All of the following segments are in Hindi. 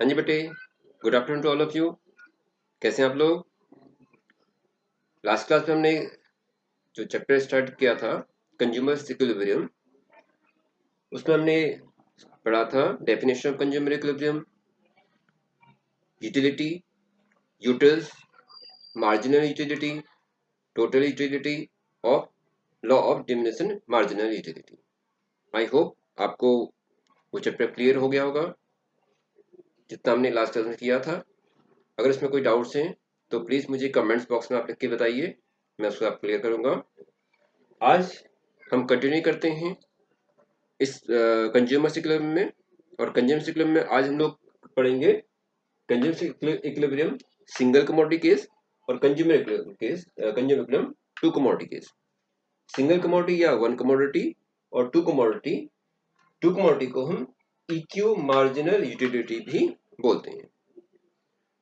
हाँ जी बेटे, good afternoon to all of you. कैसे हैं आप लोग? लास्ट क्लास में हमने जो चैप्टर स्टार्ट किया था कंज्यूमर इक्विलिब्रियम, उसमें हमने पढ़ा था definition of consumer equilibrium, utility, utils, marginal utility, total utility और law of diminishing marginal utility. I hope आपको वो चैप्टर क्लियर हो गया होगा जितना हमने लास्ट क्लास में किया था। अगर इसमें कोई डाउट्स हैं तो प्लीज़ मुझे कमेंट्स बॉक्स में आप लिख के बताइए, मैं उसको आप क्लियर करूँगा। आज हम कंटिन्यू करते हैं इस कंज्यूमर क्लब में, और कंज्यूमर क्लब में आज हम लोग पढ़ेंगे consumer equilibrium single commodity case और consumer case, consumer equilibrium two commodity case. Single commodity या वन कमोडिटी और टू कमोडिटी को हम इक्यू मार्जिनल यूटिलिटी भी बोलते हैं।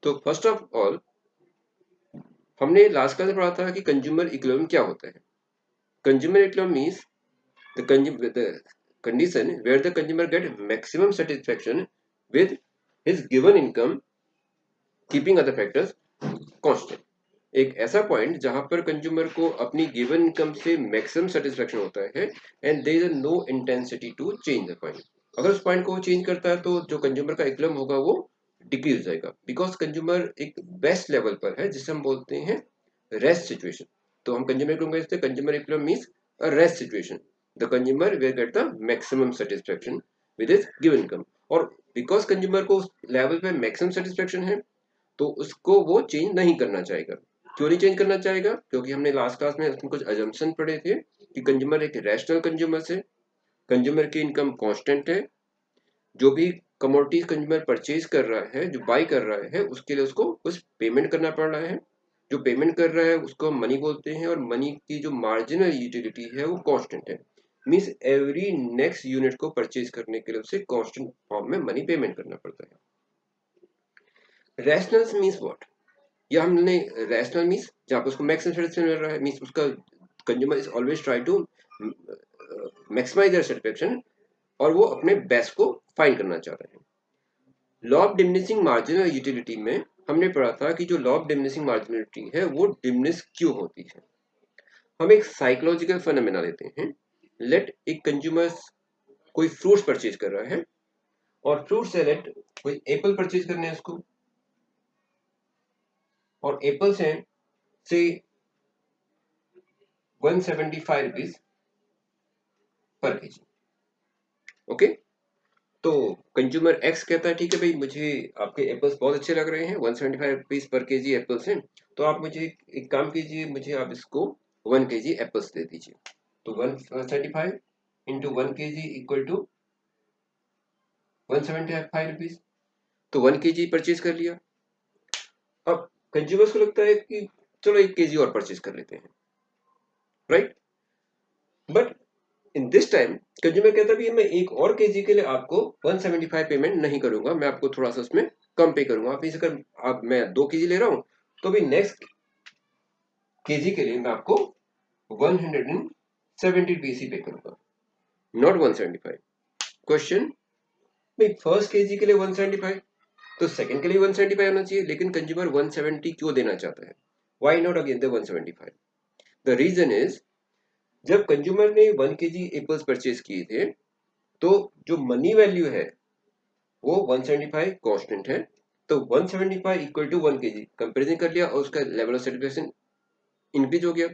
तो फर्स्ट ऑफ ऑल हमने लास्ट क्लास में पढ़ा था कि कंज्यूमर इक्विलिब्रियम क्या होता है। Consumer equilibrium means the condition where the consumer get maximum satisfaction with his given income keeping other factors constant। एक ऐसा पॉइंट जहां पर कंज्यूमर को अपनी गिवन इनकम से मैक्सिमम सेटिस्फेक्शन होता है and there is no intensity to change the point. अगर उस पॉइंट को चेंज करता है तो जो कंज्यूमर का इक्विलिब्रियम होगा वो डिक्रीज हो जाएगा, बिकॉज कंज्यूमर एक बेस्ट लेवल पर है जिसे हम बोलते हैं रेस्ट सिचुएशन। तो हम consumer equilibrium, consumer equilibrium means a rest situation, the consumer will get the maximum satisfaction with his given income. और बिकॉज कंज्यूमर को उस लेवल पे मैक्सिमम सेटिस्फेक्शन है तो उसको वो चेंज नहीं करना चाहेगा। क्यों नहीं चेंज करना चाहेगा? क्योंकि हमने लास्ट क्लास में उसमें कुछ अजम्पशन पढ़े थे कि कंज्यूमर एक रैशनल कंज्यूमर से, कंज्यूमर की इनकम कांस्टेंट है, जो भी कमोडिटीज कंज्यूमर परचेज कर रहा है, जो बाई कर रहा है, उसके लिए उसको कुछ पेमेंट करना पड़ रहा है। जो पेमेंट कर रहा है उसको हम मनी बोलते हैं, और मनी की जो मार्जिनल यूटिलिटी है वो कांस्टेंट है। मींस एवरी नेक्स्ट यूनिट को परचेज करने के लिए उसे कांस्टेंट फॉर्म में मनी पेमेंट करना पड़ता है। Rational means what? या हमने रैशनल मींस जहाँ पर उसको मैक्सिमम सेटिस्फेक्शन मिल रहा है, मींस उसका consumer is always try to maximize their satisfaction और वो अपने बेस्ट को फाइंड करना चाहता है। Law of diminishing marginal utility में हमने पढ़ा था कि जो लॉ ऑफ डिमिनिशिंग मार्जिनलिटी है वो डिमिनिश क्यों होती है। हम एक साइकोलॉजिकल फिनोमेना लेते हैं। लेट एक कंज्यूमर कोई फ्रूट्स परचेज कर रहा है, और फ्रूट से लेट कोई एप्पल परचेज करने हैं उसको, और एप्पल्स हैं से 175 रुपीज पर केजी। ओके, तो कंज्यूमर एक्स कहता है ठीक है भाई, मुझे आपके एप्पल्स बहुत अच्छे लग रहे हैं, 175 रुपीज पर केजी एप्पल्स हैं, तो आप मुझे एक काम कीजिए, मुझे आप इसको 1 केजी एप्पल्स दे दीजिए। तो 175 into 1 KG equal to 175 rupees, तो 1 केजी परचेज कर लिया। अब कंज्यूमर्स को लगता है कि चलो 1 केजी और परचेज कर लेते हैं, right? But in this time consumer कहता है मैं एक और केजी के लिए आपको 175 पेमेंट नहीं करूंगा, मैं आपको थोड़ा सा उसमें कम पे करूंगा। आप इसे कर, आप मैं 2 केजी ले रहा हूं तो भी नेक्स्ट केजी के लिए मैं आपको 170 रुपीज ही पे करूंगा, नॉट 175। क्वेश्चन, भाई फर्स्ट केजी के लिए 175 तो सेकंड के लिए 175 होना चाहिए, लेकिन कंज्यूमर 170 क्यों देना चाहता है? Why not again the 175? The reason is, जब कंज्यूमर ने 1 केजी एप्पल्स परचेज किए थे तो जो मनी वैल्यू है वो 175 कांस्टेंट है, तो 175 इक्वल टू 1 केजी कंपेरिजन कर लिया और उसका लेवल ऑफ सेटिस्फेक्शन इंक्रीज हो गया।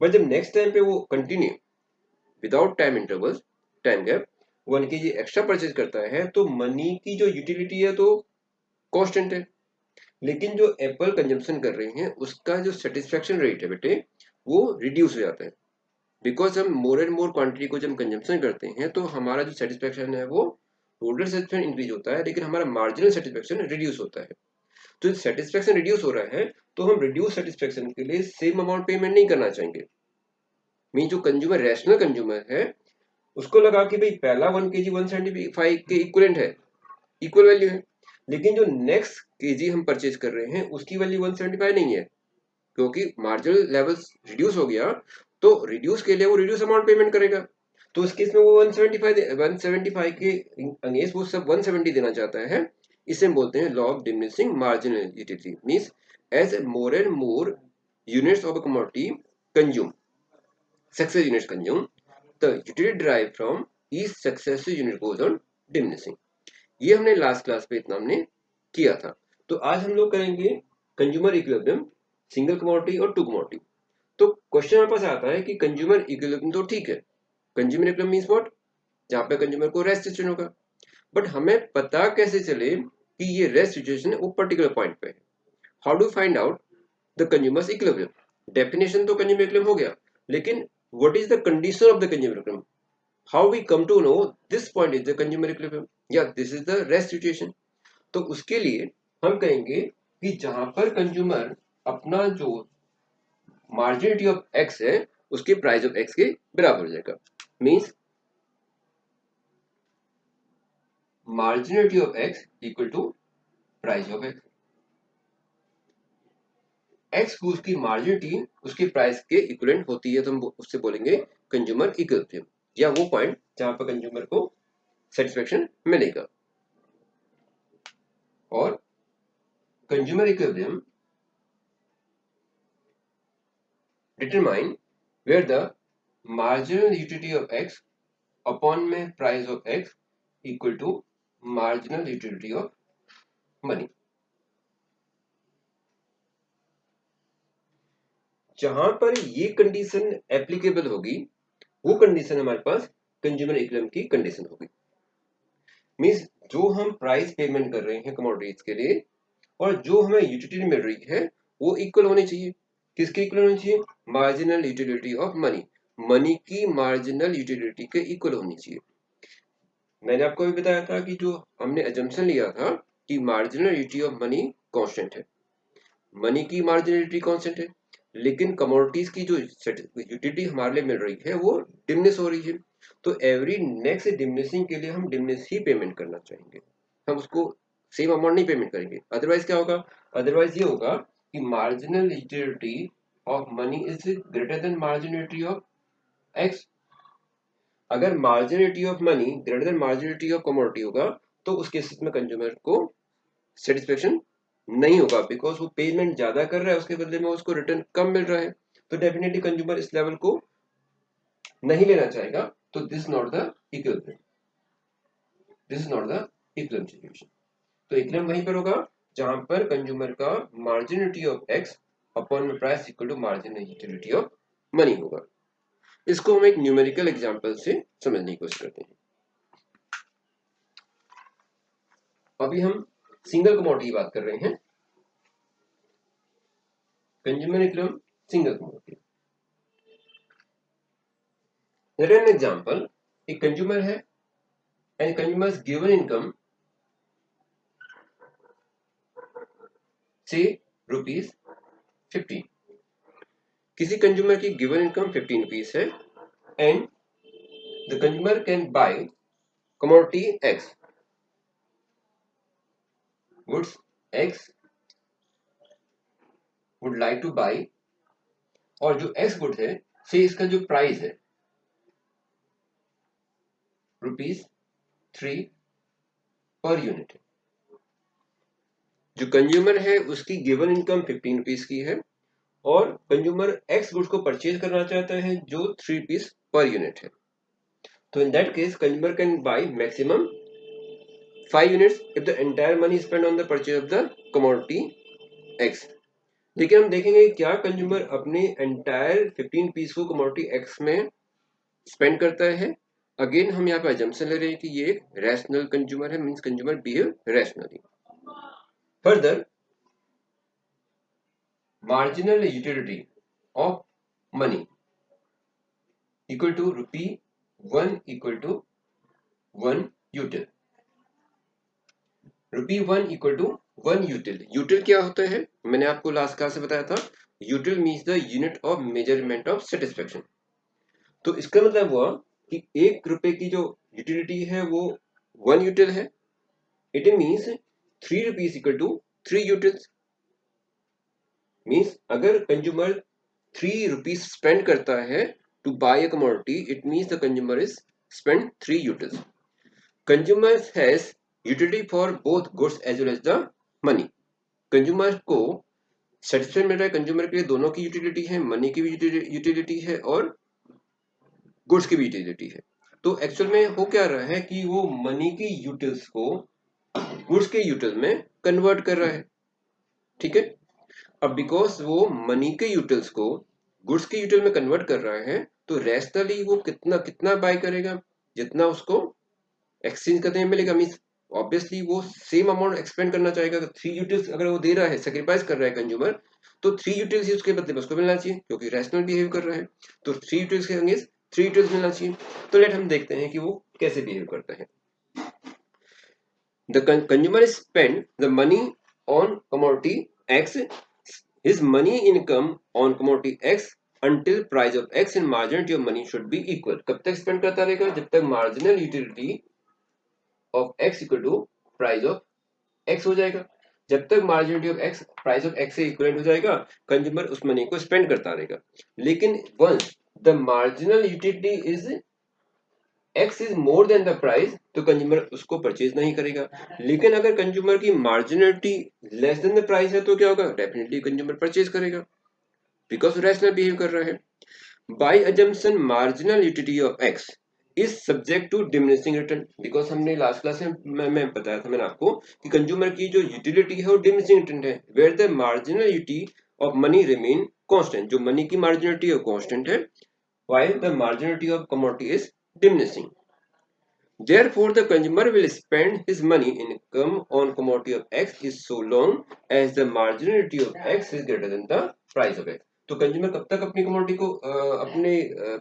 बट जब नेक्स्ट टाइम पे वो continue without time intervals, time gap, 1 KG extra purchase करता है तो मनी की जो यूटिलिटी है तो कांस्टेंट है, लेकिन जो एप्पल कंजम्पशन कर रहे हैं उसका जो सेटिस्फेक्शन रेट है बेटे वो रिड्यूस हो जाता है। बिकॉज हम मोर एंड मोर क्वांटिटी को जब कंजम्पशन करते हैं तो हमारा जो सेटिस्फेक्शन है वो टोटल सेटिस्फेक्शन इंक्रीज होता है, लेकिन हमारा मार्जिनल सेटिस्फेक्शन रिड्यूस होता है। तो सेटिस्फेक्शन रिड्यूस हो रहा है तो हम रिड्यूस सेटिस्फेक्शन के लिए सेम अमाउंट पेमेंट नहीं करना चाहेंगे। मीन जो कंज्यूमर रैशनल कंज्यूमर है उसको लगा कि भाई पहला 1 केजी 175 के इक्वलेंट है, इक्वल वैल्यू है, लेकिन जो नेक्स्ट केजी हम परचेज कर रहे हैं उसकी वैल्यू 175 नहीं है, क्योंकि मार्जिनल लेवल रिड्यूस हो गया, तो रिड्यूस के लिए वो रिड्यूस अमाउंट पेमेंट करेगा। तो इस केस में वो 175 के अगेंस्ट वो सब 170 देना चाहता है, इसे हम बोलते हैं law of diminishing marginal utility. Means as more and more units of a commodity consume success units consume the utility derive from each successive unit goes on diminishing. ये हमने लास्ट क्लास पे इतना हमने किया था। तो आज हम लोग करेंगे कंज्यूमर इक्विलिब्रियम सिंगल कमोडिटी और टू कमोडिटी। तो क्वेश्चन हमारे पास आता है कि कंज्यूमर इक्विलिब्रियम तो ठीक है, कंज्यूमर इक्विलिब्रियम मींस व्हाट, जहां पे कंज्यूमर को रेस्ट सिचुएशन होगा, बट हमें पता कैसे चले कि ये रेस्ट सिचुएशन वो पर्टिकुलर पॉइंट पे है। How do find out the consumer's equilibrium? Definition तो कंज्यूमर इक्विलिब्रियम हो गया, लेकिन what is the condition of the consumer equilibrium? How we come to know this point is the consumer equilibrium या this is the rest situation? तो उसके लिए हम कहेंगे कि जहां पर कंज्यूमर अपना जो मार्जिनिटी ऑफ एक्स है उसके प्राइस ऑफ एक्स के बराबर हो जाएगा। Means marginality of x equal to price of x। x को उसकी मार्जिनिटी उसके प्राइस के इक्विवेलेंट होती है तो हम उससे बोलेंगे कंज्यूमर इक्विलिब्रियम, या वो पॉइंट जहां पर कंज्यूमर को सेटिस्फेक्शन मिलेगा। और consumer equilibrium determine where the marginal utility of x upon में price of x equal to marginal utility of money. जहां पर ये कंडीशन एप्लीकेबल होगी वो कंडीशन हमारे पास कंज्यूमर इक्विलिब्रियम की कंडीशन होगी। मींस जो हम प्राइस पेमेंट कर रहे हैं कमोडिटीज के लिए और जो हमें यूटिलिटी मिल रही है वो इक्वल होनी चाहिए। किसके इक्वल होनी चाहिए? Marginal utility of money, money की मार्जिनल यूटिलिटी के इक्वल होनी चाहिए। मैंने आपको भी बताया था कि जो हमने अजम्पशन लिया था कि marginal utility of money constant है, मनी की मार्जिनलिटी कांस्टेंट है, लेकिन कमोडिटीज की जो यूटिलिटी हमारे लिए मिल रही है वो डिमिनिश हो रही है। तो एवरी नेक्स्ट डिमिनिशिंग के लिए हम डिमिनिश ही पेमेंट करना चाहेंगे, हम उसको सेम अमाउंट नहीं पेमेंट करेंगे। अदरवाइज क्या होगा? अदरवाइज ये होगा कि marginal utility of money is greater than marginality of X. अगर marginality of money greater than marginality of commodity होगा तो उस केस में कंज्यूमर को सेटिस्फेक्शन नहीं होगा, बिकॉज वो पेमेंट ज्यादा कर रहा है उसके बदले में उसको रिटर्न कम मिल रहा है। तो डेफिनेटली कंज्यूमर इस लेवल को नहीं लेना चाहेगा। तो this not the equilibrium, this is not the equilibrium situation. तो इक्विलिब्रियम वहीं पर होगा जहां पर कंज्यूमर का marginality of X upon price equal to marginal utility of money होगा। इसको हम एक न्यूमेरिकल एग्जांपल से समझने की कोशिश करते हैं। अभी हम सिंगल कमोडिटी की बात कर रहे हैं, consumer equilibrium single commodity. Let an example, एक कंज्यूमर है and consumer's given income say rupees 15। किसी कंज्यूमर की गिवन इनकम 15 रुपीज है and the consumer can buy commodity X, goods X would like to buy, और जो X गुड है से इसका जो प्राइस है ₹3 पर यूनिट है। जो कंज्यूमर है उसकी गिवन इनकम 15 रुपीज की है और कंज्यूमर एक्स गुड्स को परचेज करना चाहता है जो 3 रुपीज पर यूनिट है। तो in that case consumer can by maximum 5 units if the entire money spent on the purchase of the commodity X। लेकिन हम देखेंगे क्या कंज्यूमर अपने एंटायर 15 पीस को कमोडिटी X में स्पेंड करता है। अगेन हम यहाँ पे अजम्पशन ले रहे हैं कि ये एक रैशनल कंज्यूमर है, means consumer behave rationally. Further marginal utility of money equal to ₹1 equal to 1 util. ₹1 equal to 1 util. Util क्या होता है? मैंने आपको लास्ट क्लास से बताया था, यूटिल means the unit of measurement of satisfaction. तो इसका मतलब हुआ कि ₹1 की जो यूटिलिटी है वो 1 यूटिल है। It means ₹3 equal to 3 utils. Means अगर कंज्यूमर ₹3 स्पेंड करता है to buy a commodity, it means the consumer is spend 3 utils. Consumer has utility for both goods as well as the money. Consumer को सेटिस्फेक्शन मिल रहा है, कंज्यूमर के लिए दोनों की यूटिलिटी है, मनी की भी यूटिलिटी है और गुड्स की भी यूटिलिटी है। तो एक्चुअल में हो क्या रहा है कि वो मनी की यूटिल्स को गुड्स के यूटिल में कन्वर्ट कर रहा है। ठीक है, अब बिकॉज वो मनी के यूटिल्स को गुड्स के यूटिल में कन्वर्ट कर रहा है, तो रैशनली वो कितना कितना बाय करेगा, जितना उसको एक्सचेंज करने में मिलेगा। मीन ऑब्वियसली वो सेम अमाउंट एक्सपेंड करना चाहेगा। थ्री यूटिल्स अगर वो दे रहा है, सेक्रीफाइस कर रहा है कंज्यूमर, तो थ्री यूटिल्स ही उसके बदले में उसको मिलना चाहिए, क्योंकि रैशनल बिहेव कर रहा है। तो थ्री यूटिल्स के अगेंस्ट थ्री यूटिल्स मिलना चाहिए। तो लेट हम देखते हैं कि वो कैसे बिहेव करता है। The consumer spend the money on commodity X, his money income on commodity X until price of X and marginality of money should be equal। कब तक स्पेंड करता रहेगा? जब तक marginal utility of X equal to price of X हो जाएगा। जब तक marginality of X price of X से इक्वलेंट हो जाएगा, कंज्यूमर उस मनी को स्पेंड करता रहेगा। लेकिन once the marginal utility is X is more than the price, तो कंज्यूमर उसको परचेज नहीं करेगा। लेकिन अगर कंज्यूमर की marginality less than the price है, तो क्या होगा? डेफिनेटली कंज्यूमर परचेज करेगा, बिकॉज रैशनल बिहेव कर रहा है। By assumption marginal utility of X is subject to diminishing return, because हमने लास्ट क्लास में मैं बताया था मैंने आपको कि कंज्यूमर की जो यूटिलिटी है वो डिमिनिशिंग रिटर्न है, where the marginal utility of money remain constant. जो मनी की मार्जिनलिटी है कांस्टेंट है, while the marginality of commodity is diminishing। Therefore, the consumer will spend his money income on commodity of X is so long as the marginality of X is greater than the price of X। तो कंज्यूमर कब तक अपनी कमोडिटी को अपने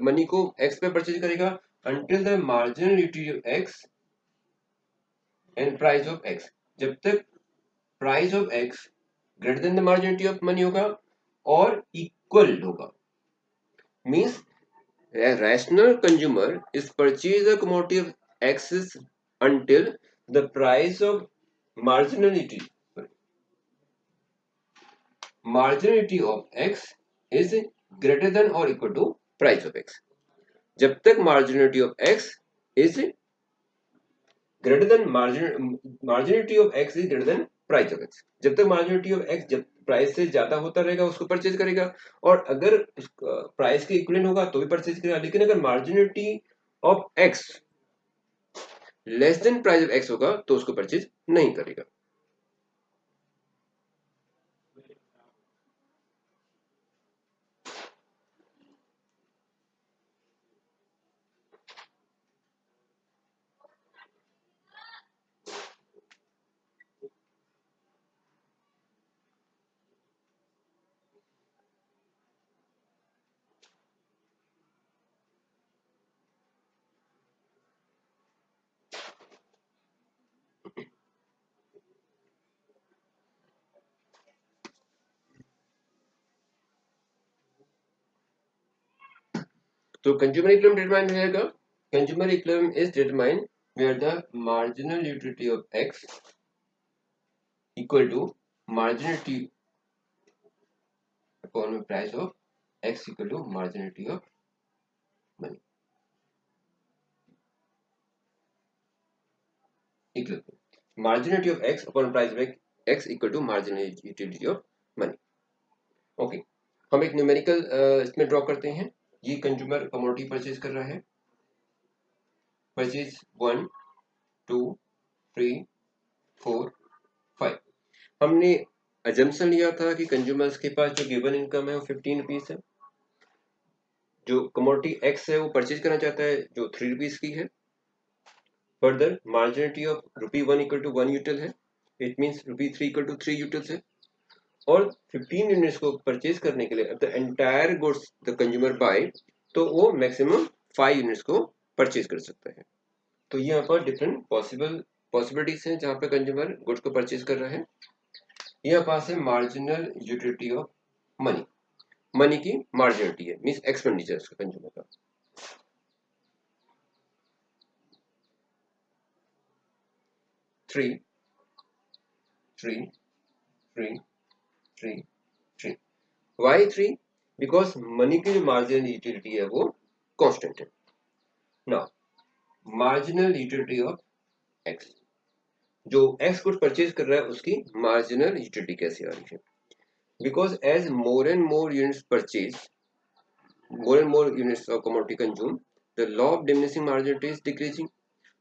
मनी को X पे परचेज करेगा? until the marginality of X and price of X। जब तक price of X greater than the marginality of money होगा और equal होगा। Means a rational consumer is purchase a commodity of X until the price of marginality marginality of X is greater than or equal to price of X। जब तक marginality of X is greater than marginality of X is greater than price of X। जब तक marginality of X जब प्राइस से ज्यादा होता रहेगा उसको परचेज करेगा, और अगर प्राइस के इक्विवेलेंट होगा तो भी परचेज करेगा। लेकिन अगर marginality of X less than price of X होगा तो उसको परचेज नहीं करेगा। तो कंज्यूमर इक्विलिब्रियम डिटरमाइन हो जाएगा। Consumer equilibrium is determine where the marginal utility of X equal to marginality upon price of X equal to marginality of money. Equilibrium marginality of X upon price of X equal to marginal utility of money. Okay, हम एक न्यूमेरिकल इसमें ड्रॉ करते हैं। ये कंज्यूमर कमोडिटी परचेज कर रहा है, परचेज 1 2 3 4 5। हमने अजम्पशन लिया था कि कंज्यूमर्स के पास जो गिवन इनकम है वो 15 रुपीज है। जो कमोडिटी X है वो परचेज करना चाहता है जो 3 रुपीज की है। Further marginality of ₹1 equal to 1 util है, it means ₹3 equal to 3 utils है। और 15 यूनिट्स को परचेज करने के लिए the entire goods the consumer buy, तो वो मैक्सिमम 5 यूनिट्स को परचेज कर सकता है। तो यहाँ पर डिफरेंट पॉसिबिलिटीज हैं जहाँ पे कंज्यूमर गुड्स को परचेज कर रहा है। यहाँ पास है marginal utility of money, money की मार्जिनलिटी है, मींस एक्सपेंडिचर कंज्यूमर का। Three three three three three why three? Because money की जो मार्जिनल यूटिलिटी है वो कांस्टेंट है। Now marginal utility of X, जो एक्स गुड परचेज कर रहा है उसकी मार्जिनल यूटिलिटी कैसे आ रही है, because as more and more units purchase, more and more units of commodity consumed, the law of diminishing marginality is decreasing.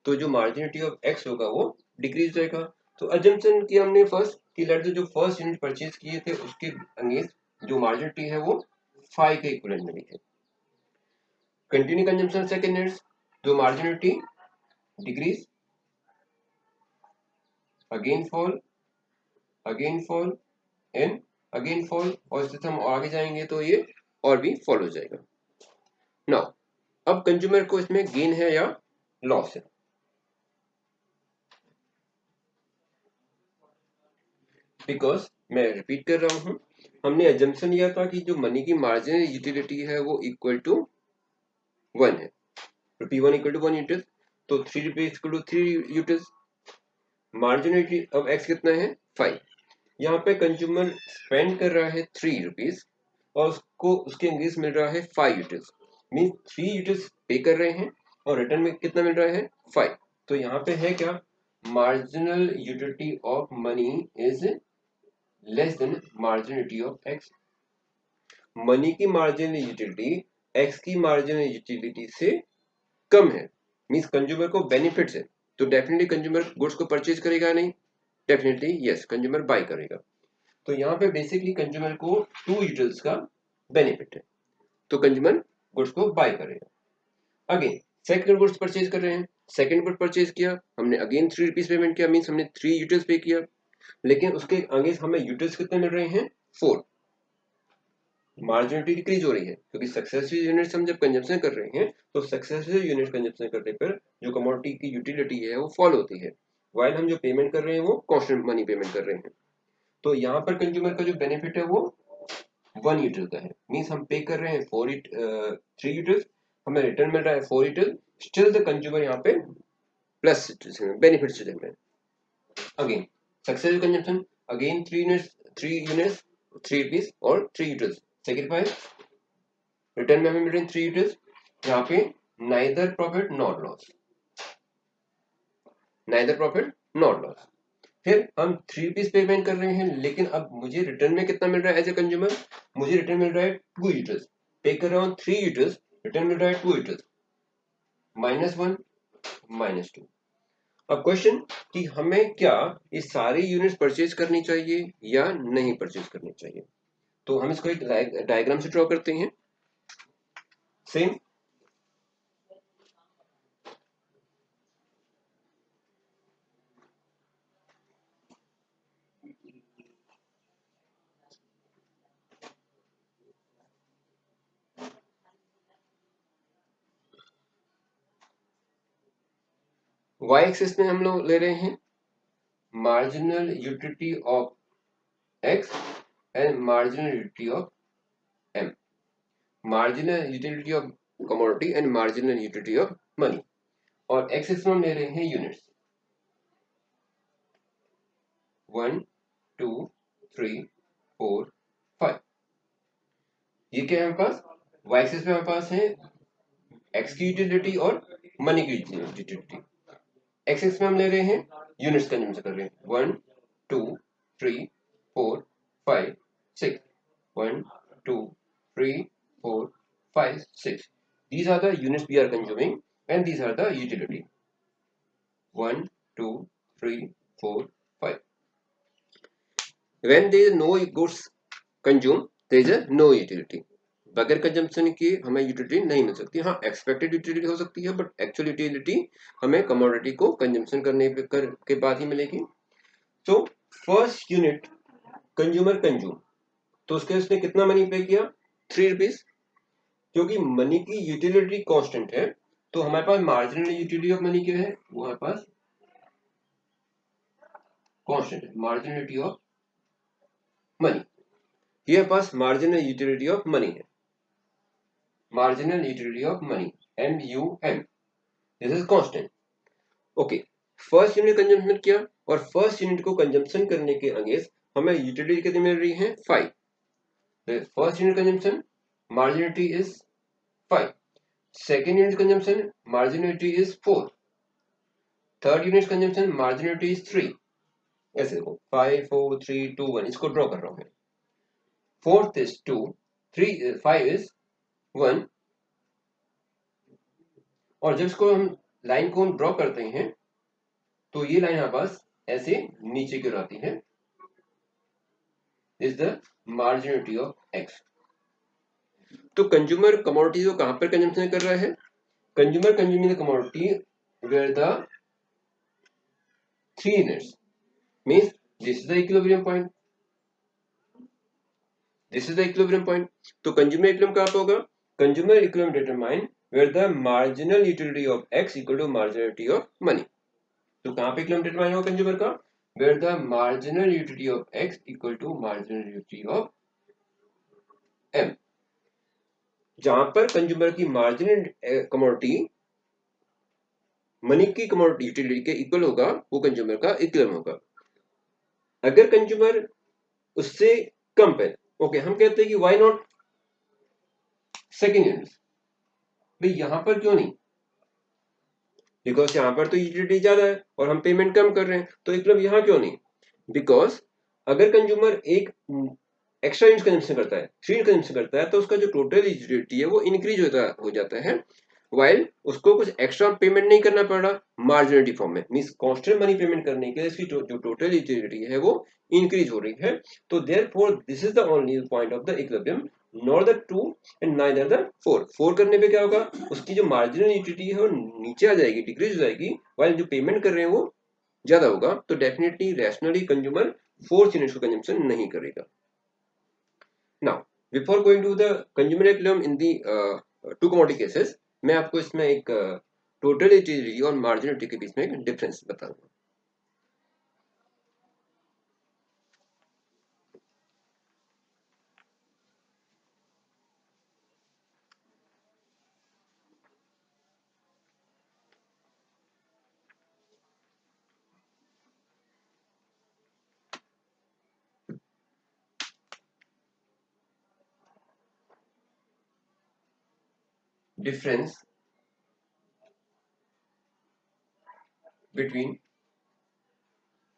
तो जो marginality of x होगा वो डिक्रीज रहेगा। तो assumption किया हमने फर्स्ट कि लेट जो फर्स्ट यूनिट परचेज किए थे उसके अगेंस्ट जो marginality है वो 5 के इक्विवेलेंट मिली है। कंटिन्यू कंजम्पशन सेकंड यूनिट्स, जो marginality decrease, again fall, again fall and again fall, और इससे हम आगे जाएंगे तो ये और भी फॉल हो जाएगा। नाउ अब कंज्यूमर को इसमें गेन है या लॉस है। बिकॉज मैं रिपीट कर रहा हूं, हमने एजम्पशन लिया था कि जो मनी की मार्जिनल यूटिलिटी है वो इक्वल टू 1 है, P1 इक्वल टू 1 यूटिल्स, तो 3 rupees equal to 3 utils. Marginal अब एक्स कितना है 5, यहाँ पे कंज्यूमर स्पेंड कर रहा है 3 रुपीज और उसको उसके अंगेंस्ट मिल रहा है 5 यूटिल्स, मीन 3 यूटिल्स पे कर रहे हैं और रिटर्न में कितना मिल रहा है 5। तो यहाँ पे है क्या, marginal utility of money is less than marginality of X. Money की मार्जिनल यूटिलिटी एक्स की मार्जिनल यूटिलिटी से कम है, मींस कंज्यूमर को बेनिफिट्स है, तो डेफिनेटली कंज्यूमर गुड्स को परचेज करेगा नहीं, डेफिनेटली यस कंज्यूमर बाय करेगा। तो यहाँ पे बेसिकली कंज्यूमर को 2 यूटिल्स का बेनिफिट है, तो कंज्यूमर गुड्स को बाय करेगा। अगेन सेकंड गुड्स परचेज कर रहे हैं, सेकंड गुड परचेज किया हमने, अगेन 3 रुपीज पेमेंट किया, मींस हमने 3 यूटिल्स पे किया, लेकिन उसके आगे हमें यूटिल्स कितने मिल रहे हैं 4, मार्जिनलिटी डिक्रीज हो रही है क्योंकि सक्सेसिव यूनिट्स हम जब कंजम्पशन कर रहे हैं तो सक्सेसिव यूनिट कंजम्पशन करने पर जो कमोडिटी की यूटिलिटी है वो फॉल होती है, वाइल हम जो पेमेंट कर रहे हैं वो कांस्टेंट मनी पेमेंट कर रहे हैं। तो यहाँ पर कंज्यूमर का जो बेनिफिट है वो 1 यूटिल का है, मींस हम पे कर रहे हैं 3 यूटिल, हमें रिटर्न मिल रहा है 4 यूटिल, स्टिल द कंज्यूमर यहाँ पे प्लस बेनिफिट से रहे हैं। Again successive consumption, again 3 units 3 rupees और 3 यूटिल्स सेक्रीफाइस, रिटर्न में हमें मिल रहे हैं 3 यूटिल्स, यहाँ पे neither profit not loss, neither profit not loss. फिर हम 3 रुपीज पेमेंट कर रहे हैं, लेकिन अब मुझे रिटर्न में कितना मिल रहा है एज ए कंज्यूमर, मुझे रिटर्न मिल रहा है 2 यूटिल्स, पे कर रहा हूँ 3 यूटिल्स, रिटर्न मिल रहा है 2 यूटिल्स, -1 -2। अब क्वेश्चन कि हमें क्या ये सारी यूनिट्स परचेज करनी चाहिए या नहीं परचेज करनी चाहिए, तो हम इसको एक डायग्राम से ड्रॉ करते हैं। सेम y एक्सिस में हम लोग ले रहे हैं marginal utility of x and marginal utility of m, marginal utility of commodity and marginal utility of money, और एक्स एक्सिस में हम ले रहे हैं यूनिट्स 1 2 3 4 5। ये क्या है हमारे पास, y एक्सिस में हमारे पास है x की यूटिलिटी और मनी की यूटिलिटी, एक्स एक्सिस में हम ले रहे हैं यूनिट्स कंज्यूम कर रहे हैं 1 2 3 4 5 6, 1 2 3 4 5 6, these are the units we are consuming and these are the utility 1 2 3 4 5। when there is no goods consumed there is a no utility, बगैर कंजम्पशन के हमें यूटिलिटी नहीं मिल सकती, हाँ एक्सपेक्टेड यूटिलिटी हो सकती है बट एक्चुअल यूटिलिटी हमें कमोडिटी को कंजम्पशन करने के बाद ही मिलेगी। तो फर्स्ट यूनिट कंज्यूमर कंज्यूम, तो उसने कितना मनी पे किया 3 रुपीज, क्योंकि मनी की यूटिलिटी कांस्टेंट है तो हमारे पास मार्जिनल यूटिलिटी ऑफ मनी क्या है, वो हमारे पास कांस्टेंट है, मार्जिनलिटी ऑफ मनी, ये पास मार्जिनल यूटिलिटी ऑफ मनी है, marginal utility of money MUM, this is constant. Okay, first unit consumption किया और फर्स्ट यूनिट को कंजम्पशन करने के अगेंस्ट हमें यूटिलिटी कितनी मिल रही है 5, first unit consumption marginality is 5, second unit consumption marginality is 4, third unit consumption marginality is 3, ऐसे देखो 5 4 3 2 1, इसको ड्रॉ कर रहा हूं मैं। फोर्थ इज 2, 3 5 इज 1, और जब इसको हम लाइन को हम ड्रॉ करते हैं तो ये लाइन हमारे पास ऐसे नीचे की ओर आती है, is the marginality of X. तो कंज्यूमर कमोडिटी को कहां पर कंजम्पशन कर रहा है? Consumer consuming the commodity where the 3 units means this is the equilibrium point, this is the equilibrium point. तो कंज्यूमर इक्विलिब्रियम कहां पे होगा? Consumer equilibrium determine where the marginal utility of X equal to marginality of money. तो कहां पे इक्विलिब्रियम डिटरमाइन होगा कंज्यूमर का? Where the marginal utility of X equal to marginal utility of M. जहां पर कंज्यूमर की मार्जिनल कमोडिटी मनी की कमोडिटी यूटिलिटी के इक्वल होगा, वो कंज्यूमर का इक्विलिब्रियम होगा। अगर कंज्यूमर उससे कम पे, ओके हम कहते हैं कि व्हाई नॉट सेकंड यूनिट, भाई यहां पर क्यों नहीं? बिकॉज यहां पर तो यूटिलिटी ज्यादा है और हम पेमेंट कम कर रहे हैं, तो इक्विलिब्रियम यहां क्यों नहीं? बिकॉज अगर कंज्यूमर एक एक्स्ट्रा यूनिट कंजम्पशन करता है, 3 यूनिट कंजम्पशन करता है, तो उसका जो टोटल यूटिलिटी है वो इंक्रीज हो जाता है, वाइल उसको कुछ एक्स्ट्रा पेमेंट नहीं करना पड़ रहा मार्जिनलिटी फॉर्म में, मींस कांस्टेंट मनी पेमेंट करने के लिए इसकी जो टोटल यूटिलिटी है वो इंक्रीज हो रही है। तो therefore this is the only point of the equilibrium, not the 2 and neither the 4। 4 करने पे क्या होगा? उसकी जो मार्जिनल यूटिलिटी है वो नीचे आ जाएगी, डिक्रीज हो जाएगी, वाइल जो पेमेंट कर रहे हैं वो ज्यादा होगा। तो डेफिनेटली रैशनली कंज्यूमर 4 यूनिट्स का कंजम्पशन नहीं करेगा। Now before going to the consumer equilibrium in the two commodity cases, मैं आपको इसमें एक टोटल यूटिलिटी और मार्जिनलिटी के बीच में एक डिफरेंस बताऊंगा। Difference between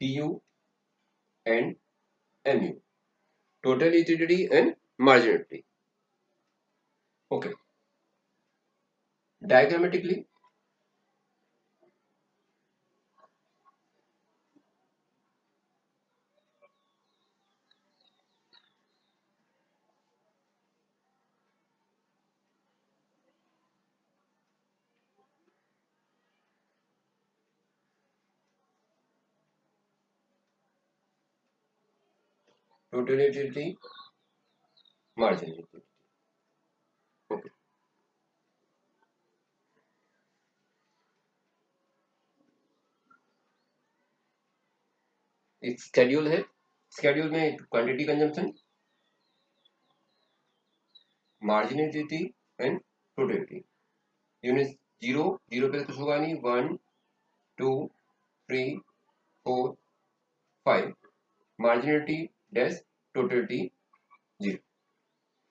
PU and MU, total utility and marginality. Okay, diagrammatically total utility, marginal utility. Okay, एक स्केड्यूल है, स्केड्यूल में quantity consumption, marginal utility and total utility. Unit 0 0 पे कुछ होगा नहीं, 1 2 3 4 5, marginality dash totality 0.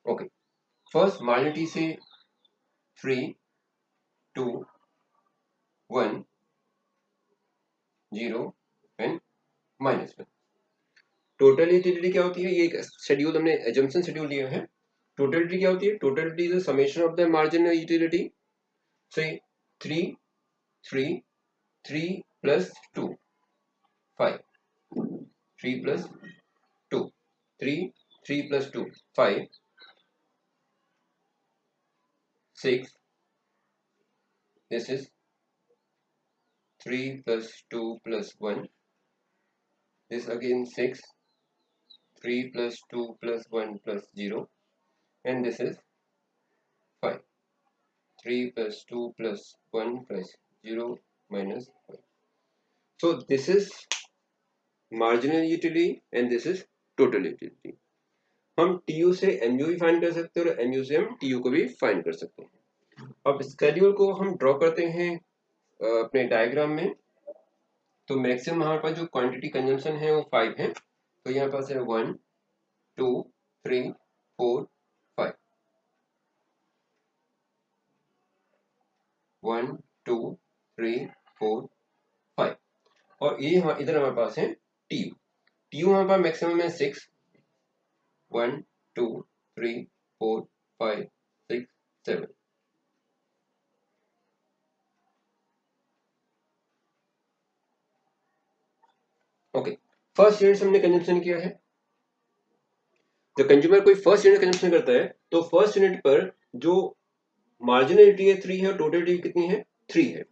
Okay, first marginality से 3 2 1 0 एंड -1। टोटल यूटिलिटी क्या होती है? ये एक शेड्यूल हमने एजम्पशन शेड्यूल लिया है। टोटलिटी क्या होती है? Totality is the summation of the marginal utility, से 3 3 3 plus 2 5, 3 plus 2 3 3 plus 2 5 6, this is 3 plus 2 plus 1, this again 6, 3 plus 2 plus 1 plus 0, and this is 5, 3 plus 2 plus 1 plus 0 minus 5. So this is marginal utility and this is total utility. हम TU से MU भी फाइंड कर सकते हैं और MU से हम TU को भी फाइंड कर सकते हैं। अब स्केड्यूल को हम ड्रॉ करते हैं अपने डायग्राम में। तो मैक्सिमम हमारे पास जो क्वांटिटी कंजम्पशन है वो 5 है, तो यहाँ पास है 1 2 3 4 5, 1 2 3 4 और ये इधर हमारे पास है टीयू। टीयू हमारे पास मैक्सिमम है 6, 1 2 3 4 5 6 7। ओके, फर्स्ट यूनिट हमने कंजम्पशन किया है। जब कंज्यूमर कोई फर्स्ट यूनिट कंजम्पशन करता है तो फर्स्ट यूनिट पर जो मार्जिनलिटी है 3 है और टोटलिटी कितनी है 3 है।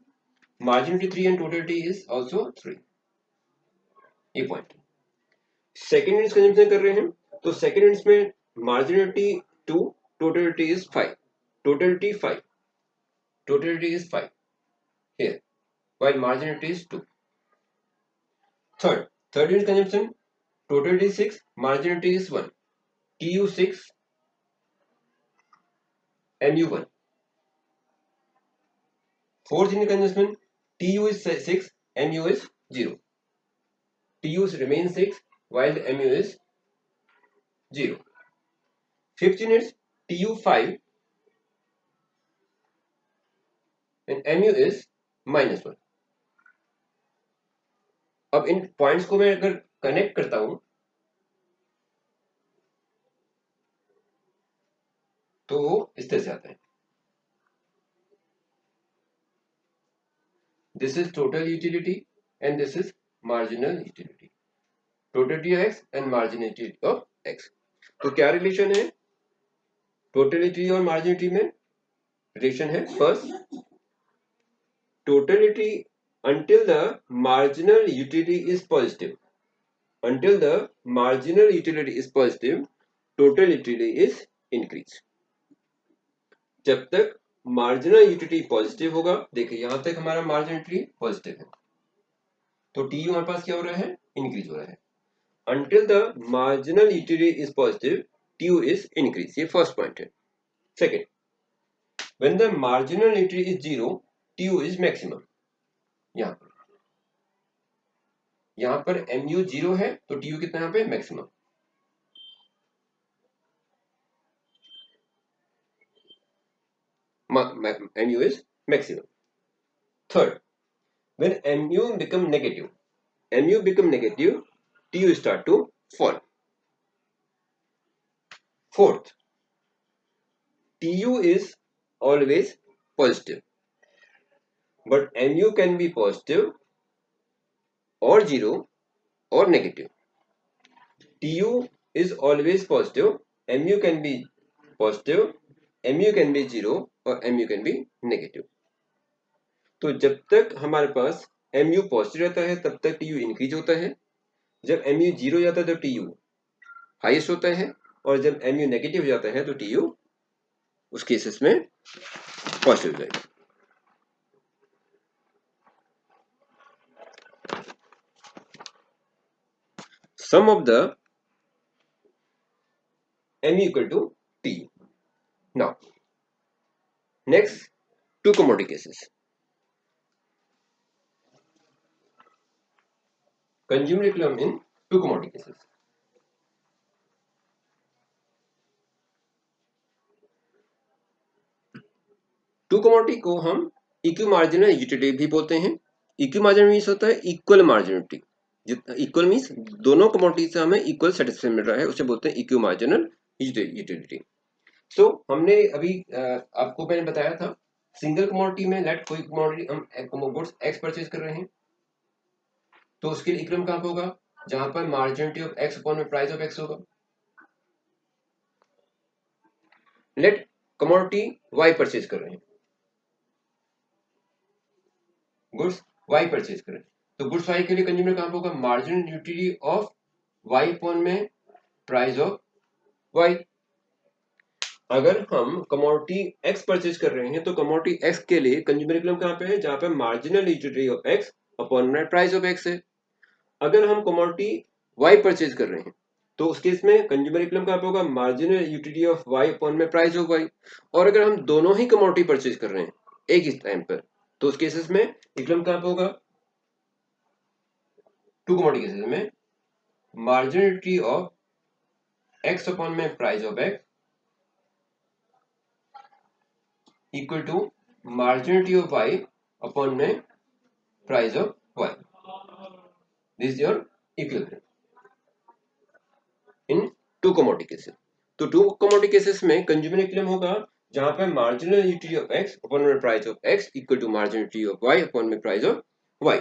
मार्जिनलिटी 3 एंड टोटलिटी इज आल्सो 3, ये पॉइंट। सेकंड यूनिट कंजम्पशन कर रहे हैं तो सेकंड यूनिट में मार्जिनलिटी 2, totality is 5, totality 5, totality is 5 here, while marginality is 2. Third unit consumption, totality is 6, marginality is 1, TU 6, MU 1. Fourth unit consumption, TU is 6, MU is 0. TU remains 6 while the MU is 0. Fifth unit, TU 5 and MU is -1. अब इन पॉइंट्स को मैं अगर कनेक्ट करता हूं तो वो इस तरह से आता है। This is total utility and this is marginal utility. Totality of x and marginality of x. तो क्या रिलेशन है टोटलिटी और मार्जिनलिटी में? रिलेशन है first, totality until the marginal utility is positive, until the marginal utility is positive, total utility is increase. जब तक मार्जिनल यूटिलिटी पॉजिटिव होगा, देखिए यहां तक हमारा मार्जिनल यूटिलिटी पॉजिटिव है तो टी हमारे पास क्या हो रहा है इंक्रीज हो रहा है। until the marginal utility is positive, TU is increase, ये फर्स्ट पॉइंट है। Second, when the marginal utility is 0, TU is maximum। यहाँ पर MU 0 है तो TU कितना यहाँ पे maximum. MU is maximum। Third, when MU become negative, TU start to fall। Fourth, TU is always positive, but MU can be positive or 0 or negative। TU is always positive, MU can be positive, MU can be 0 और MU can be negative। तो जब तक हमारे पास MU पॉजिटिव रहता है तब तक TU इंक्रीज होता है, जब MU 0 जाता है तो TU हाईएस्ट होता है और जब MU नेगेटिव हो जाता है तो TU उस केसेस में पॉजिटिव हो जाएगा। Sum of the MU equal to TU। Now, next, two commodity cases. Consumer equilibrium in two commodity cases. Two commodity को हम इक्वी मार्जिनल यूटिलिटी भी बोलते हैं। इक्वी मार्जिनल मीन्स होता है इक्वल मार्जिनलिटी, जितना इक्वल मीन्स दोनों कमोडिटी से हमें इक्वल सेटिस्फेक्शन मिल रहा है, उसे बोलते हैं इक्वी मार्जिनल यूटिलिटी। तो हमने अभी आपको मैंने बताया था सिंगल कमोडिटी में लेट कोई कमोडिटी हम गुड्स एक्स परचेज कर रहे हैं तो उसके लिए इक्विलिब्रियम कहां पे होगा, जहां पर मार्जिनलिटी ऑफ एक्स अपॉन में प्राइस ऑफ एक्स होगा। लेट कमोडिटी वाई परचेज कर रहे हैं, गुड्स वाई परचेज करें तो गुड्स वाई के लिए कंज्यूमर कहां पे होगा, marginal utility of Y upon में प्राइस ऑफ वाई। अगर हम कमोडिटी एक्स परचेज कर रहे हैं तो कमोडिटी एक्स के लिए कंज्यूमर इक्विलिब्रियम कहां पे है, जहां पे marginal utility of X upon में प्राइस ऑफ एक्स है। अगर हम कमोडिटी वाई परचेज कर रहे हैं तो उस केस में कंज्यूमर इक्विलिब्रियम कहां पे होगा, marginal utility of Y upon में प्राइस ऑफ वाई। और अगर हम दोनों ही कमोडिटी परचेज कर रहे हैं एक ही टाइम पर तो उस केसेस में इक्विलिब्रियम कहां पे होगा, टू कमोडिटी केसेस में मार्जिनलिटी ऑफ एक्स अपॉन में price of X equal to marginality of Y upon में price of Y. This is your equilibrium in two commodity cases. तो टू कमोडिटी केसेस में कंज्यूमर इक्विलिब्रियम होगा जहां पे marginal utility of X upon में price of X equal to marginal utility of Y upon में price of Y.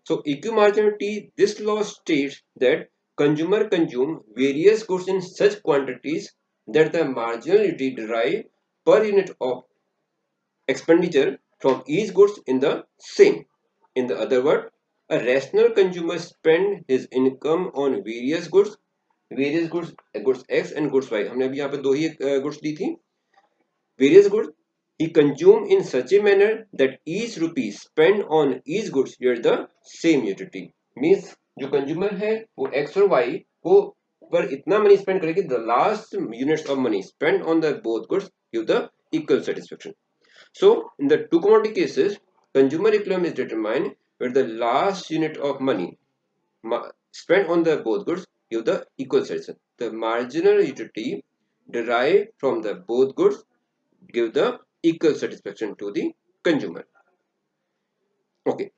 So equimarginality, this law states that consumer consume various goods in such quantities that the marginality derived per unit of expenditure from each goods in the same. In the other word, a rational consumer spend his income on various goods, goods X and goods Y. हमने अभी यहाँ पे दो ही goods दी थी. Various goods he consume in such a manner that each rupee spent on each goods get the same utility. Means जो consumer है वो X और Y को पर इतना money spend करेगी, the last units of money spent on the both goods give the equal satisfaction. So in the two commodity cases, consumer equilibrium is determined where the last unit of money spent on the both goods give the equal satisfaction. The marginal utility derived from the both goods give the equal satisfaction to the consumer. Okay.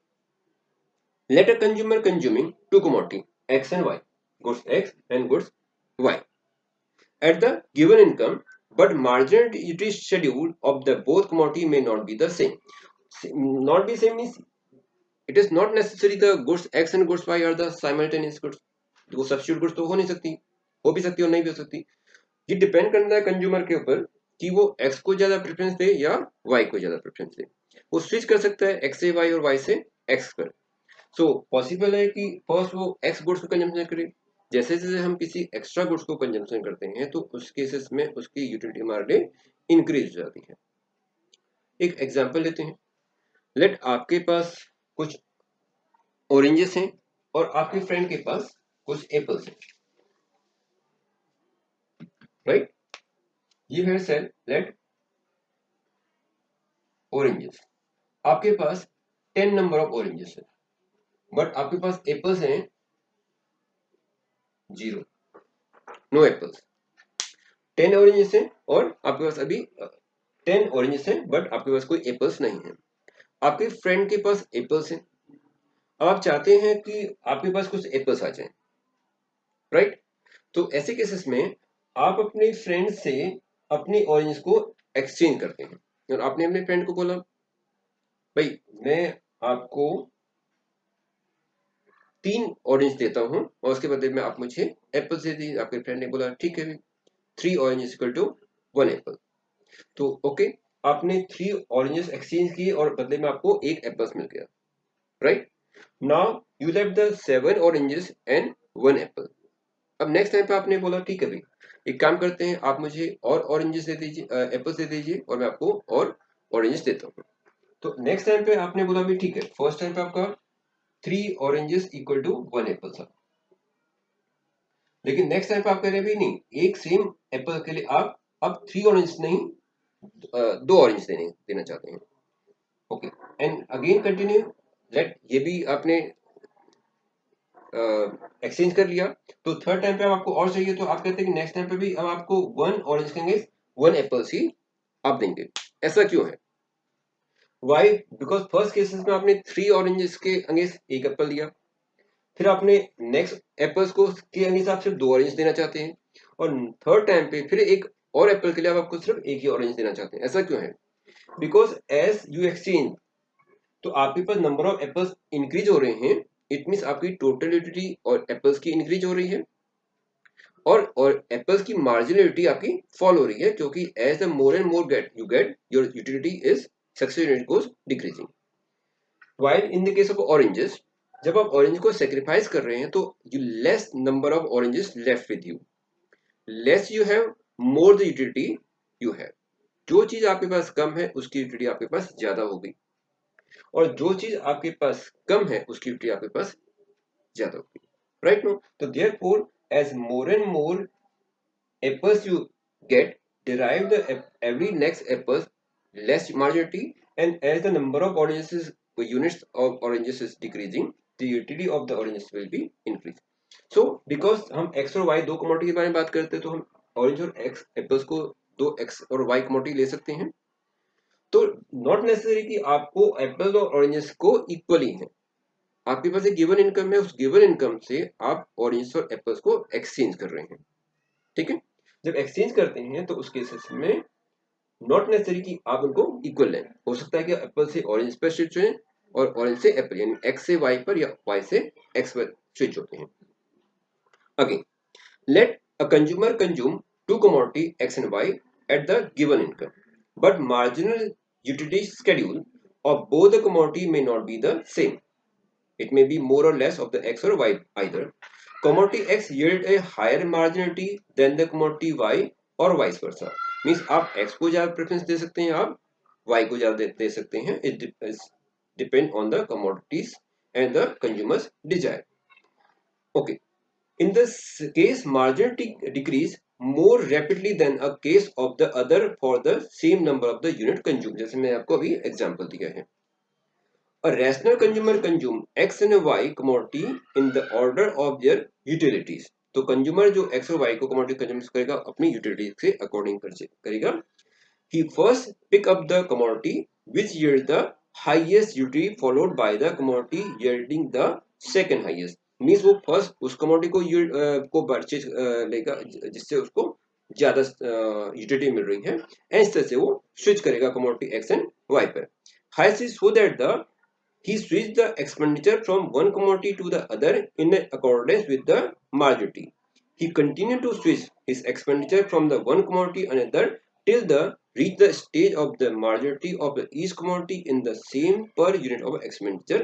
Let a consumer consuming two commodity X and Y, goods X and goods Y, at the given income, but marginal utility schedule of the both commodity may not be the same. Not be same means it is not necessary the goods X and goods Y are the simultaneous goods. वो substitute goods तो हो नहीं सकती, हो भी सकती और नहीं भी हो सकती. ये डिपेंड करता है कंज्यूमर के ऊपर कि वो X को ज्यादा प्रेफरेंस दे या Y को ज्यादा प्रेफरेंस दे. वो स्विच कर सकता है X से Y और Y से X पर. सो पॉसिबल है कि फर्स्ट वो X गुड्स को कंजम्पशन करे, जैसे जैसे हम किसी एक्स्ट्रा गुड्स को कंजम्पशन करते हैं तो उस केसेस में उसकी यूटिलिटी मार्जिन इंक्रीज हो जाती है. एक एग्जांपल लेते हैं. लेट आपके पास कुछ ऑरेंजेस हैं और आपके फ्रेंड के पास कुछ एप्पल्स हैं, right. You have said let oranges. आपके पास 10 नंबर ऑफ ऑरेंजेस है, बट आपके पास एप्पल्स हैं 0, नो एप्पल्स. 10 ऑरेंजेस हैं और आपके पास अभी 10 ऑरेंजेस हैं बट आपके पास कोई एप्पल्स नहीं है. आपके फ्रेंड के पास एप्पल्स हैं, अब आप चाहते हैं कि आपके पास कुछ एप्पल्स आ जाएं, राइट. तो ऐसे केसेस में आप अपने फ्रेंड से अपनी ऑरेंज को एक्सचेंज करते हैं और आपने अपने फ्रेंड को बोला भाई मैं आपको 3 ऑरेंज देता हूं और उसके बदले में आप मुझे एप्पल्स दे दीजिए. आपके फ्रेंड ने बोला ठीक है 3 ऑरेंज इक्वल टू 1 एप्पल. तो ओके, आपने 3 ऑरेंजेस एक्सचेंज किए और बदले में आपको एक एप्पल्स मिल गया, right. Now you left the 7 oranges and 1 Apple. अब नेक्स्ट टाइम पे आपने बोला ठीक है भाई एक काम करते हैं आप मुझे और ऑरेंजेस दे दीजिए, एप्पल्स दे दीजिए और मैं आपको और ऑरेंजेस देता हूँ. तो नेक्स्ट टाइम पे आपने बोला भी ठीक है, फर्स्ट टाइम पे आपका 3 ऑरेंजेस इक्वल टू 1 एप्पल था, लेकिन नेक्स्ट टाइम पे आप कह रहे हैं भी नहीं एक सेम एप्पल के लिए आप अब 3 ऑरेंज नहीं 2 ऑरेंज देना चाहते हैं. Okay and again continue. Let ये भी आपने एक्सचेंज कर लिया. तो थर्ड टाइम पे अब आपको और चाहिए तो आप कहते हैं कि नेक्स्ट टाइम पे भी अब आपको 1 ऑरेंज के अगेंस्ट 1 एप्पल्स ही आप देंगे. ऐसा क्यों है? वाई? बिकॉज फर्स्ट केसेस में आपने 3 ऑरेंजेस के अगेंस्ट एक एप्पल दिया, फिर आपने नेक्स्ट एप्पल्स को के अगेंस्ट आप सिर्फ 2 ऑरेंज देना चाहते हैं और थर्ड टाइम पे फिर एक और एप्पल के लिए आप आपको सिर्फ एक ही ऑरेंज देना चाहते हैं. ऐसा क्यों है? बिकॉज एज यू एक्सचेंज तो आपके पास नंबर ऑफ एप्पल्स इंक्रीज हो रहे हैं, इट मीन्स आपकी टोटल यूटिलिटी और एप्पल्स की इंक्रीज हो रही है और एप्पल्स की मार्जिनलिटी आपकी फॉल हो रही है क्योंकि as the more and more you get your utility is success unit goes decreasing. While in the case of oranges जब आप ऑरेंज को सेक्रीफाइस कर रहे हैं तो you less number of oranges left with you, less you have more the utility you have. जो चीज आपके पास कम है उसकी यूटिलिटी आपके पास ज्यादा होगी और जो चीज आपके पास कम है उसकी यूटिलिटी आपके पास ज्यादा होगी, राइट. नो तो therefore as more and more apples you get derive the every next apples less marginality and as the number of oranges units of oranges is decreasing the utility of the oranges will be increased. So because हम x और y दो कमोडिटी के बारे में बात करते हैं तो हम ऑरेंज और x एप्पल्स को दो x और y कमोडिटी ले सकते हैं. तो नॉट नेसेसरी कि आपको एप्पल्स और ऑरेंजेस को इक्वली है, आपके पास एक गिवन इनकम है, उस गिवन इनकम से आप ऑरेंज और एप्पल्स को एक्सचेंज कर रहे हैं, ठीक है। जब एक्सचेंज करते हैं तो उस केसेस में नॉट नेसेसरी कि आप उनको इक्वल लें, हो सकता है कि एप्पल से ऑरेंज पर स्विच हुए और ऑरेंज से एप्पल, यानी एक्स से वाई पर या वाई से एक्स पर स्विच होते हैं। Again, let a consumer consume two commodity X and Y at the given income, but marginal utility schedule of both the commodity may not be the same. It may be more or less of the X or Y either. Commodity X yield a higher marginality than the commodity Y or vice versa. Means आप X को ज़्यादा प्रेफरेंस दे सकते हैं, आप Y को ज़्यादा दे सकते हैं. It depend on the commodities and the consumer's desire. Okay. In this case, margin decrease more rapidly than a case of the other for the same number of the unit consumed. जैसे मैं आपको अभी example दिया है. A rational consumer consume X and Y commodity in the order of their utilities. तो consumer जो X और Y को commodity consume करेगा अपनी utilities से according करेगा. He first pick up the commodity which yield the highest utility followed by the commodity yielding the second highest. Means वो फर्स्ट उस कमोडिटी को को परचेज लेगा जिससे उसको ज्यादा यूटिलिटी मिल रही है, इस तरह से वो स्विच करेगा कमोडिटी एक्स एंड वाई पर. Highest is so that the he switched the expenditure from one commodity to the other in accordance with the marginality. He continued to switch his expenditure from the one commodity another till the reach the stage of the marginality of the each commodity in the same per unit of expenditure.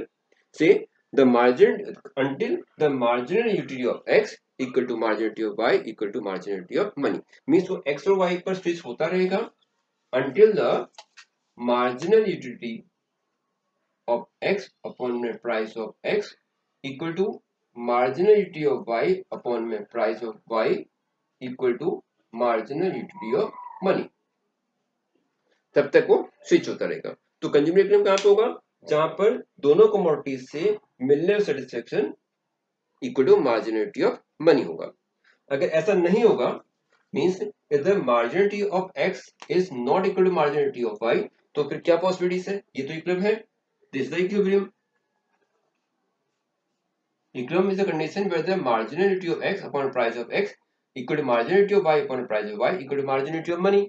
Say the margin until the marginal utility of x equal to marginality of y equal to marginality of money. Means वो x और y पर switch होता रहेगा until the marginal utility of x upon my price of x equal to marginal utility of y upon my price of y equal to marginal utility of money. तब तक वो स्विच होता रहेगा. तो कंज्यूमर इक्विलिब्रियम कहां पे होगा? जहां पर दोनों कमोडिटीज से मिलने satisfaction equal to marginality of money होगा. अगर ऐसा नहीं होगा, means if the marginality of x is not equal to marginality of y, तो फिर क्या पॉसिबिलिटीज है? ये तो इक्विलिब्रियम है, this the equilibrium. Equilibrium is the condition where the marginality of x upon price of x equal to marginality of y upon price of y equal to marginality of money.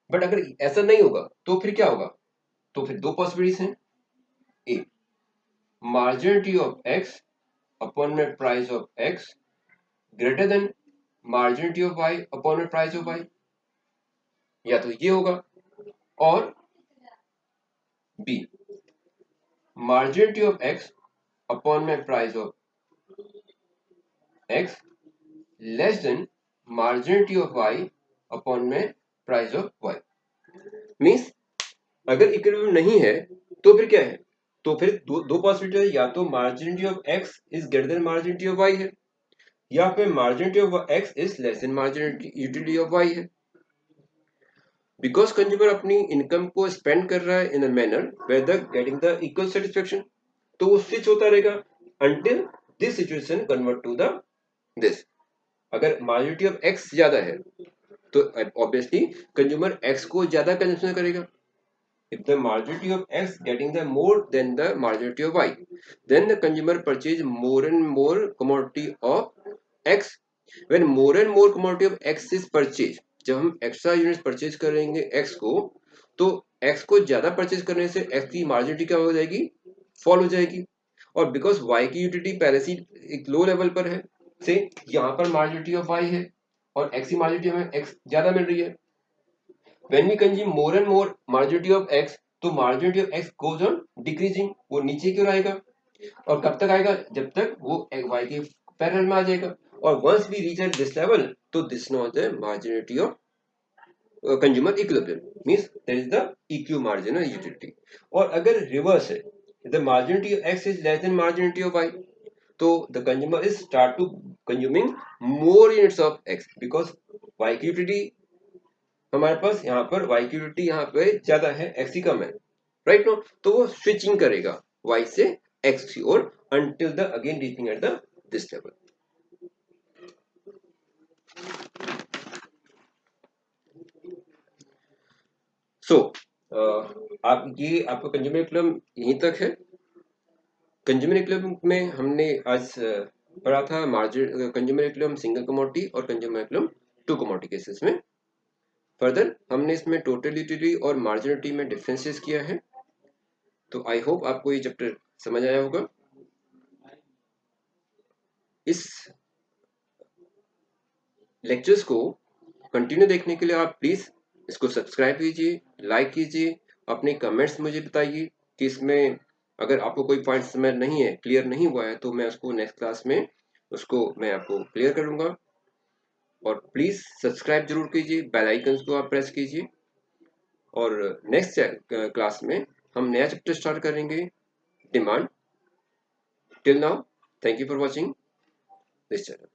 But अगर ऐसा नहीं होगा तो फिर क्या होगा? तो फिर दो पॉसिबिलिटीज हैं. ए, marginality of x upon my price of x greater than marginality of y upon my price of y, या तो ये होगा. और B, marginality of x upon my price of x less than marginality of y upon my price of y. Means अगर इक्विलिब्रियम नहीं है तो फिर क्या है? तो फिर दो पॉसिबिलिटी है, या तो marginality of x is greater than marginality of y है, या फिर marginality of x is less than marginality utility of y है. बिकॉज कंज्यूमर अपनी इनकम को स्पेंड कर रहा है in a manner where the getting the equal satisfaction, तो वो स्विच होता रहेगा until this situation convert to the this. अगर मार्जिनलिटी ऑफ x ज्यादा है तो ऑब्वियसली कंज्यूमर x को ज्यादा कंजम्पशन करेगा. If the marginality of x getting the more than the marginality of y, then the consumer purchase more and more commodity of x. When more and more commodity of x is purchased, जब हम एक्स्ट्रा यूनिट्स परचेज करेंगे x को, तो x को ज्यादा परचेज करने से x की मार्जिनलिटी क्या हो जाएगी? फॉल हो जाएगी. और बिकॉज y की यूटिलिटी पहले से एक लो लेवल पर है, से यहाँ पर मार्जिनलिटी ऑफ y है और x की मार्जिनलिटी हमें x ज्यादा मिल रही है. When we consume more and more marginality of x, तो marginality of x goes on decreasing, वो नीचे क्यों आएगा? और कब तक आएगा? जब तक वो y के पैरेलल में आ जाएगा. और once we reach at this level, तो this not the marginality of consumer equilibrium, means there is the EQ marginal utility. और अगर reverse है, the marginality of x is less than marginality of y, तो the consumer is start to consuming more units of x because y की utility हमारे पास यहाँ पर y की यूनिटी यहाँ पे ज्यादा है, x ही कम है, राइट नो. तो वो स्विचिंग करेगा y से x की ओर until the again reaching at the this level. So आप ये आपका कंज्यूमर इक्विलिब्रियम यहीं तक है. कंज्यूमर इक्विलिब्रियम में हमने आज पढ़ा था margin consumer equilibrium single commodity और consumer equilibrium two commodity cases में। फर्दर हमने इसमें टोटल यूटिलिटी और मार्जिनलिटी में डिफरेंसेस किया है। तो आई होप आपको ये चैप्टर समझ आया होगा। इस लेक्चर्स को कंटिन्यू देखने के लिए आप प्लीज़ इसको सब्सक्राइब कीजिए, लाइक कीजिए, अपने कमेंट्स मुझे बताइए कि इसमें अगर आपको कोई पॉइंट समझ नहीं है, क्लियर नहीं हुआ है, तो मैं उसको नेक्स्ट क्लास में उसको मैं आपको क्लियर करूँगा। और प्लीज़ सब्सक्राइब जरूर कीजिए, बेल आइकन्स को आप प्रेस कीजिए। और नेक्स्ट क्लास में हम नया चैप्टर स्टार्ट करेंगे, demand. Till now, thank you for watching this channel.